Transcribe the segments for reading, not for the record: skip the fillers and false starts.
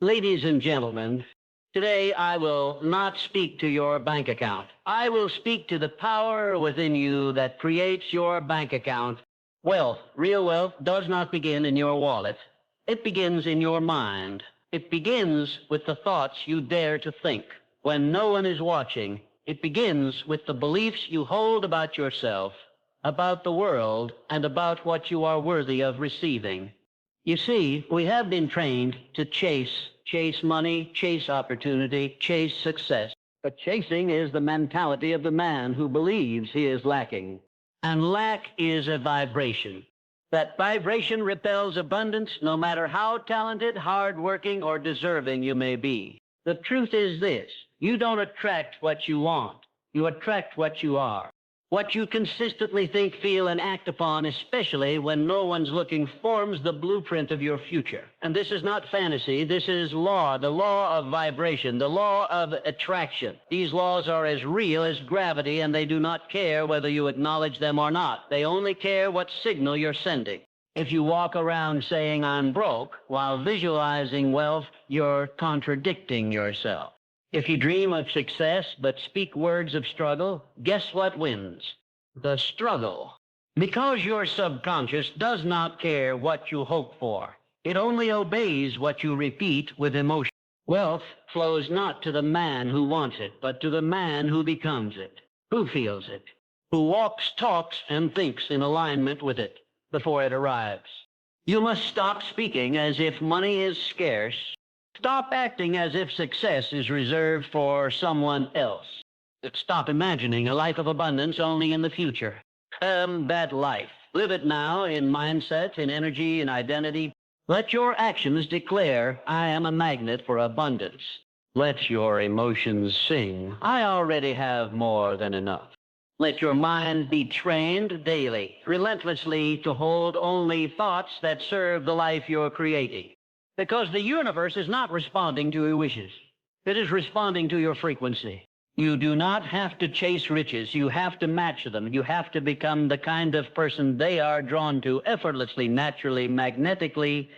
Ladies and gentlemen, today I will not speak to your bank account. I will speak to the power within you that creates your bank account. Wealth, real wealth, does not begin in your wallet. It begins in your mind. It begins with the thoughts you dare to think when no one is watching. It begins with the beliefs you hold about yourself, about the world, and about what you are worthy of receiving. You see, we have been trained to chase money, chase opportunity, chase success. But chasing is the mentality of the man who believes he is lacking. And lack is a vibration. That vibration repels abundance no matter how talented, hardworking, or deserving you may be. The truth is this: you don't attract what you want. You attract what you are. What you consistently think, feel, and act upon, especially when no one's looking, forms the blueprint of your future. And this is not fantasy. This is law, the law of vibration, the law of attraction. These laws are as real as gravity, and they do not care whether you acknowledge them or not. They only care what signal you're sending. If you walk around saying, "I'm broke," while visualizing wealth, you're contradicting yourself. If you dream of success but speak words of struggle, guess what wins? The struggle. Because your subconscious does not care what you hope for. It only obeys what you repeat with emotion. Wealth flows not to the man who wants it, but to the man who becomes it, who feels it, who walks, talks, and thinks in alignment with it before it arrives. You must stop speaking as if money is scarce. Stop acting as if success is reserved for someone else. Stop imagining a life of abundance only in the future. That life. Live it now in mindset, in energy, in identity. Let your actions declare, "I am a magnet for abundance." Let your emotions sing, "I already have more than enough." Let your mind be trained daily, relentlessly, to hold only thoughts that serve the life you're creating. Because the universe is not responding to your wishes. It is responding to your frequency. You do not have to chase riches. You have to match them. You have to become the kind of person they are drawn to effortlessly, naturally, magnetically.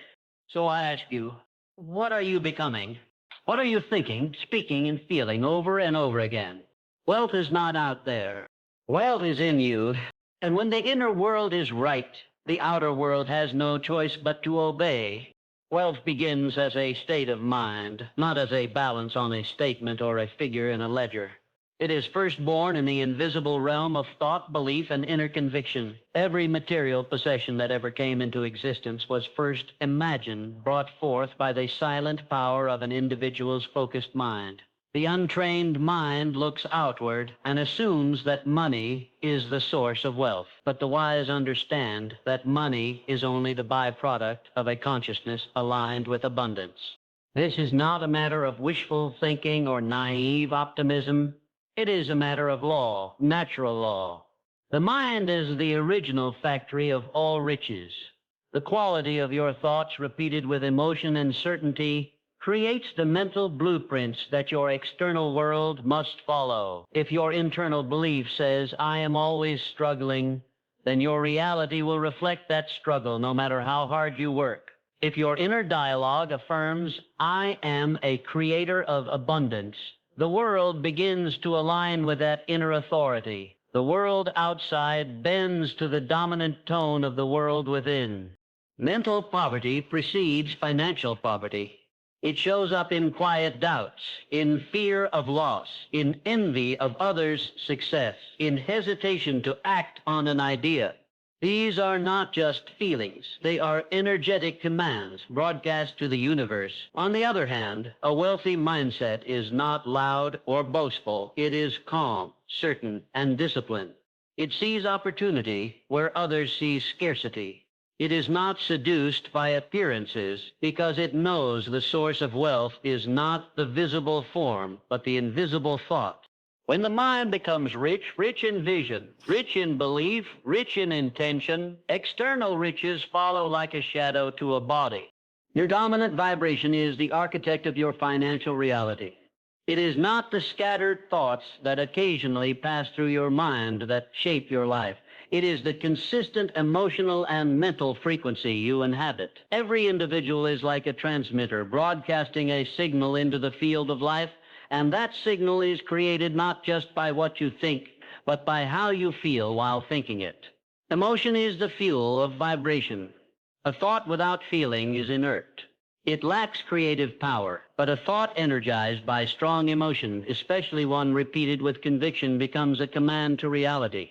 So I ask you, what are you becoming? What are you thinking, speaking, and feeling over and over again? Wealth is not out there. Wealth is in you. And when the inner world is right, the outer world has no choice but to obey. Wealth begins as a state of mind, not as a balance on a statement or a figure in a ledger. It is first born in the invisible realm of thought, belief, and inner conviction. Every material possession that ever came into existence was first imagined, brought forth by the silent power of an individual's focused mind. The untrained mind looks outward and assumes that money is the source of wealth. But the wise understand that money is only the byproduct of a consciousness aligned with abundance. This is not a matter of wishful thinking or naive optimism. It is a matter of law, natural law. The mind is the original factory of all riches. The quality of your thoughts repeated with emotion and certainty creates the mental blueprints that your external world must follow. If your internal belief says, "I am always struggling," then your reality will reflect that struggle no matter how hard you work. If your inner dialogue affirms, "I am a creator of abundance," the world begins to align with that inner authority. The world outside bends to the dominant tone of the world within. Mental poverty precedes financial poverty. It shows up in quiet doubts, in fear of loss, in envy of others' success, in hesitation to act on an idea. These are not just feelings. They are energetic commands broadcast to the universe. On the other hand, a wealthy mindset is not loud or boastful. It is calm, certain, and disciplined. It sees opportunity where others see scarcity. It is not seduced by appearances because it knows the source of wealth is not the visible form, but the invisible thought. When the mind becomes rich, rich in vision, rich in belief, rich in intention, external riches follow like a shadow to a body. Your dominant vibration is the architect of your financial reality. It is not the scattered thoughts that occasionally pass through your mind that shape your life. It is the consistent emotional and mental frequency you inhabit. Every individual is like a transmitter broadcasting a signal into the field of life, and that signal is created not just by what you think, but by how you feel while thinking it. Emotion is the fuel of vibration. A thought without feeling is inert. It lacks creative power, but a thought energized by strong emotion, especially one repeated with conviction, becomes a command to reality.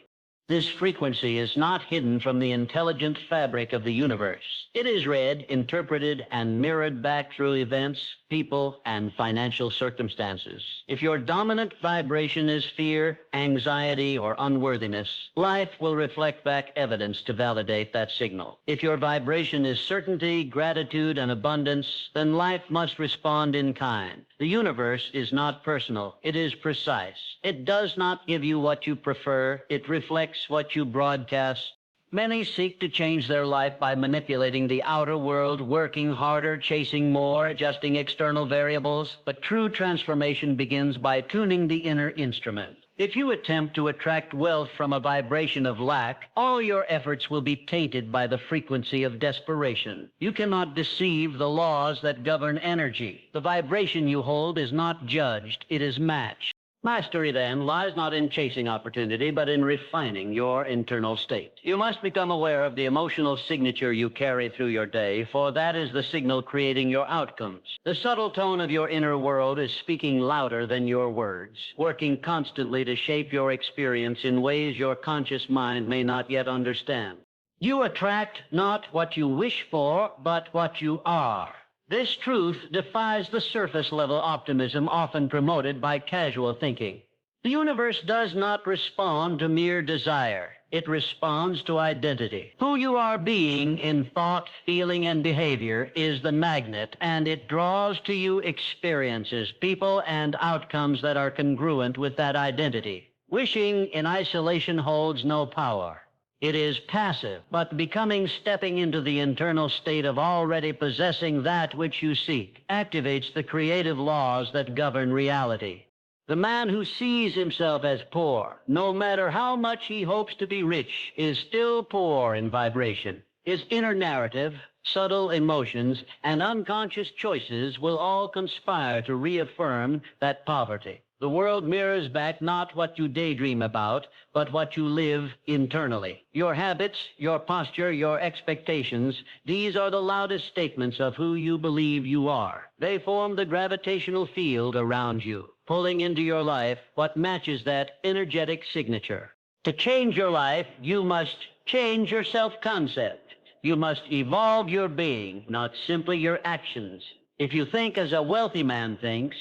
This frequency is not hidden from the intelligent fabric of the universe. It is read, interpreted, and mirrored back through events, people, and financial circumstances. If your dominant vibration is fear, anxiety, or unworthiness, life will reflect back evidence to validate that signal. If your vibration is certainty, gratitude, and abundance, then life must respond in kind. The universe is not personal. It is precise. It does not give you what you prefer. It reflects what you broadcast. Many seek to change their life by manipulating the outer world, working harder, chasing more, adjusting external variables. But true transformation begins by tuning the inner instrument. If you attempt to attract wealth from a vibration of lack, all your efforts will be tainted by the frequency of desperation. You cannot deceive the laws that govern energy. The vibration you hold is not judged, it is matched. Mastery, then, lies not in chasing opportunity, but in refining your internal state. You must become aware of the emotional signature you carry through your day, for that is the signal creating your outcomes. The subtle tone of your inner world is speaking louder than your words, working constantly to shape your experience in ways your conscious mind may not yet understand. You attract not what you wish for, but what you are. This truth defies the surface-level optimism often promoted by casual thinking. The universe does not respond to mere desire. It responds to identity. Who you are being in thought, feeling, and behavior is the magnet, and it draws to you experiences, people, and outcomes that are congruent with that identity. Wishing in isolation holds no power. It is passive, but becoming stepping into the internal state of already possessing that which you seek activates the creative laws that govern reality. The man who sees himself as poor, no matter how much he hopes to be rich, is still poor in vibration. His inner narrative, subtle emotions, and unconscious choices will all conspire to reaffirm that poverty. The world mirrors back not what you daydream about, but what you live internally. Your habits, your posture, your expectations, these are the loudest statements of who you believe you are. They form the gravitational field around you, pulling into your life what matches that energetic signature. To change your life, you must change your self-concept. You must evolve your being, not simply your actions. If you think as a wealthy man thinks,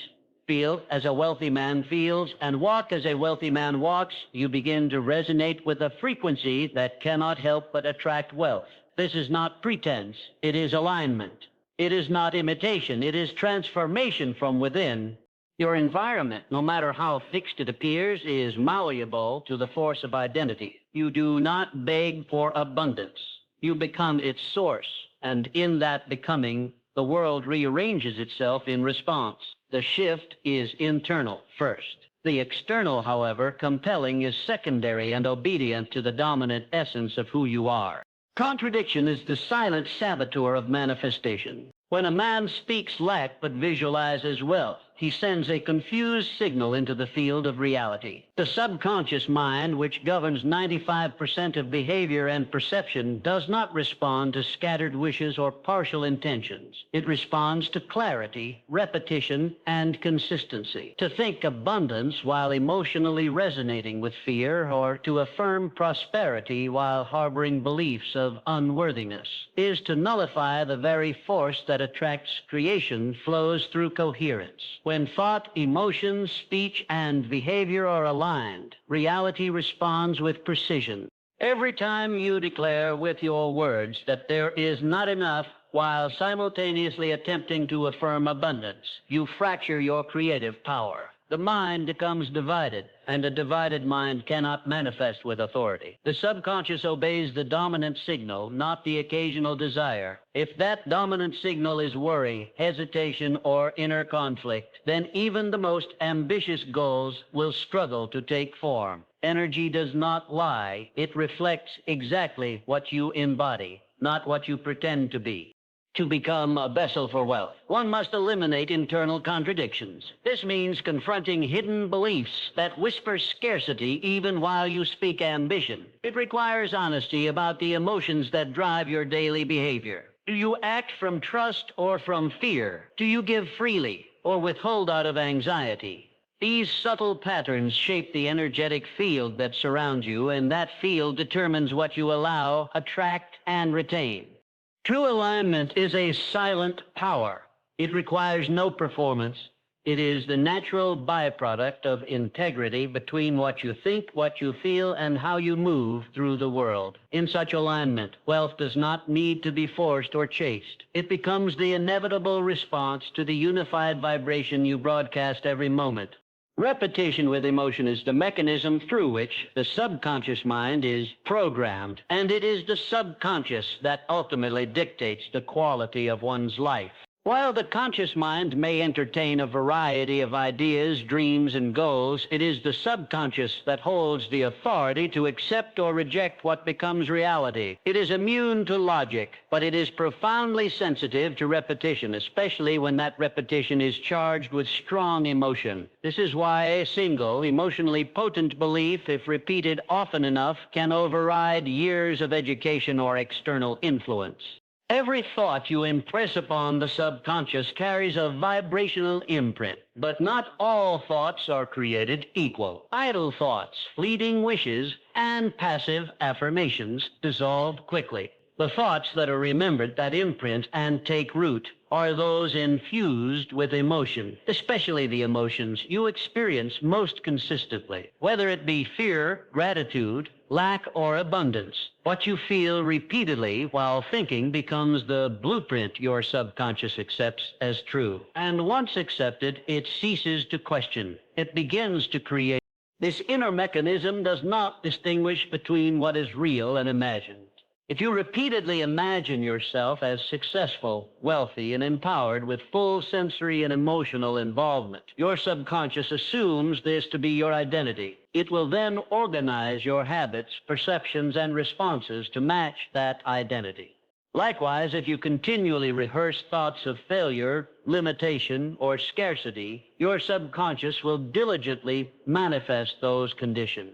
feel as a wealthy man feels, and walk as a wealthy man walks, you begin to resonate with a frequency that cannot help but attract wealth. This is not pretense, it is alignment. It is not imitation, it is transformation from within. Your environment, no matter how fixed it appears, is malleable to the force of identity. You do not beg for abundance. You become its source, and in that becoming, the world rearranges itself in response. The shift is internal first. The external, however, compelling, is secondary and obedient to the dominant essence of who you are. Contradiction is the silent saboteur of manifestation. When a man speaks lack but visualizes wealth, he sends a confused signal into the field of reality. The subconscious mind, which governs 95% of behavior and perception, does not respond to scattered wishes or partial intentions. It responds to clarity, repetition, and consistency. To think abundance while emotionally resonating with fear, or to affirm prosperity while harboring beliefs of unworthiness, is to nullify the very force that attracts creation flows through coherence. When thought, emotions, speech, and behavior are aligned, reality responds with precision. Every time you declare with your words that there is not enough while simultaneously attempting to affirm abundance, you fracture your creative power. the mind becomes divided, and a divided mind cannot manifest with authority. The subconscious obeys the dominant signal, not the occasional desire. If that dominant signal is worry, hesitation, or inner conflict, then even the most ambitious goals will struggle to take form. Energy does not lie. It reflects exactly what you embody, not what you pretend to be. To become a vessel for wealth, one must eliminate internal contradictions. This means confronting hidden beliefs that whisper scarcity even while you speak ambition. It requires honesty about the emotions that drive your daily behavior. Do you act from trust or from fear? Do you give freely or withhold out of anxiety? These subtle patterns shape the energetic field that surrounds you, and that field determines what you allow, attract, and retain. True alignment is a silent power. It requires no performance. It is the natural byproduct of integrity between what you think, what you feel, and how you move through the world. In such alignment, wealth does not need to be forced or chased. It becomes the inevitable response to the unified vibration you broadcast every moment. Repetition with emotion is the mechanism through which the subconscious mind is programmed, and it is the subconscious that ultimately dictates the quality of one's life. While the conscious mind may entertain a variety of ideas, dreams, and goals, it is the subconscious that holds the authority to accept or reject what becomes reality. It is immune to logic, but it is profoundly sensitive to repetition, especially when that repetition is charged with strong emotion. This is why a single, emotionally potent belief, if repeated often enough, can override years of education or external influence. Every thought you impress upon the subconscious carries a vibrational imprint, but not all thoughts are created equal. Idle thoughts, fleeting wishes, and passive affirmations dissolve quickly. The thoughts that are remembered, that imprint and take root, are those infused with emotion, especially the emotions you experience most consistently, whether it be fear, gratitude, lack, or abundance. What you feel repeatedly while thinking becomes the blueprint your subconscious accepts as true. And once accepted, it ceases to question. It begins to create. This inner mechanism does not distinguish between what is real and imagined. If you repeatedly imagine yourself as successful, wealthy, and empowered with full sensory and emotional involvement, your subconscious assumes this to be your identity. It will then organize your habits, perceptions, and responses to match that identity. Likewise, if you continually rehearse thoughts of failure, limitation, or scarcity, your subconscious will diligently manifest those conditions.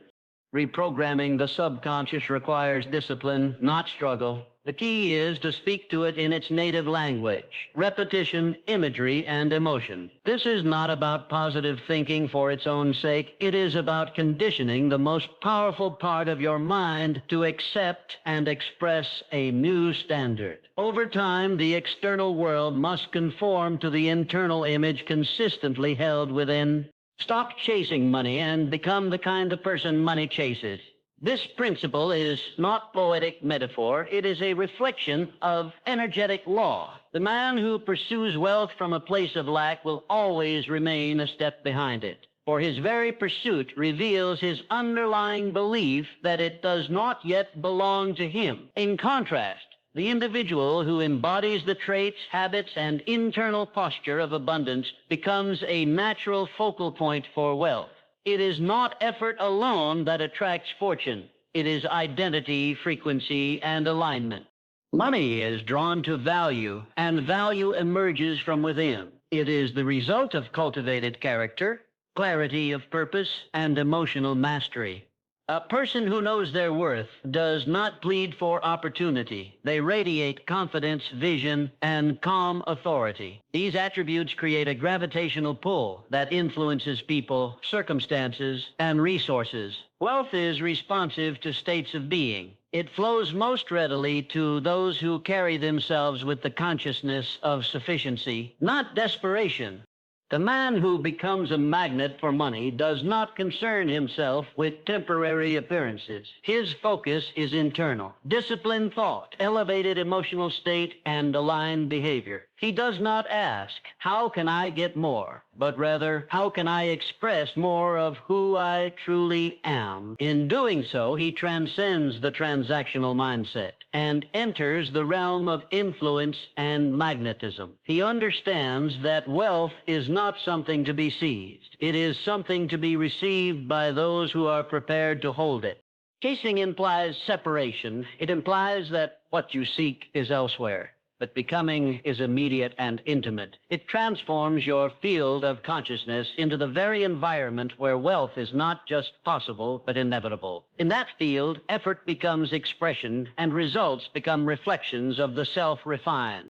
Reprogramming the subconscious requires discipline, not struggle. The key is to speak to it in its native language, repetition, imagery, and emotion. This is not about positive thinking for its own sake. It is about conditioning the most powerful part of your mind to accept and express a new standard. Over time, the external world must conform to the internal image consistently held within. Stop chasing money and become the kind of person money chases. This principle is not poetic metaphor. It is a reflection of energetic law. The man who pursues wealth from a place of lack will always remain a step behind it, for his very pursuit reveals his underlying belief that it does not yet belong to him. In contrast, the individual who embodies the traits, habits, and internal posture of abundance becomes a natural focal point for wealth. It is not effort alone that attracts fortune. It is identity, frequency, and alignment. Money is drawn to value, and value emerges from within. It is the result of cultivated character, clarity of purpose, and emotional mastery. A person who knows their worth does not plead for opportunity. They radiate confidence, vision, and calm authority. These attributes create a gravitational pull that influences people, circumstances, and resources. Wealth is responsive to states of being. It flows most readily to those who carry themselves with the consciousness of sufficiency, not desperation. The man who becomes a magnet for money does not concern himself with temporary appearances. His focus is internal. Disciplined thought, elevated emotional state, and aligned behavior. He does not ask, how can I get more? But rather, how can I express more of who I truly am? In doing so, he transcends the transactional mindset and enters the realm of influence and magnetism. He understands that wealth is not something to be seized. It is something to be received by those who are prepared to hold it. Chasing implies separation. It implies that what you seek is elsewhere. But becoming is immediate and intimate. It transforms your field of consciousness into the very environment where wealth is not just possible, but inevitable. In that field, effort becomes expression, and results become reflections of the self-refined.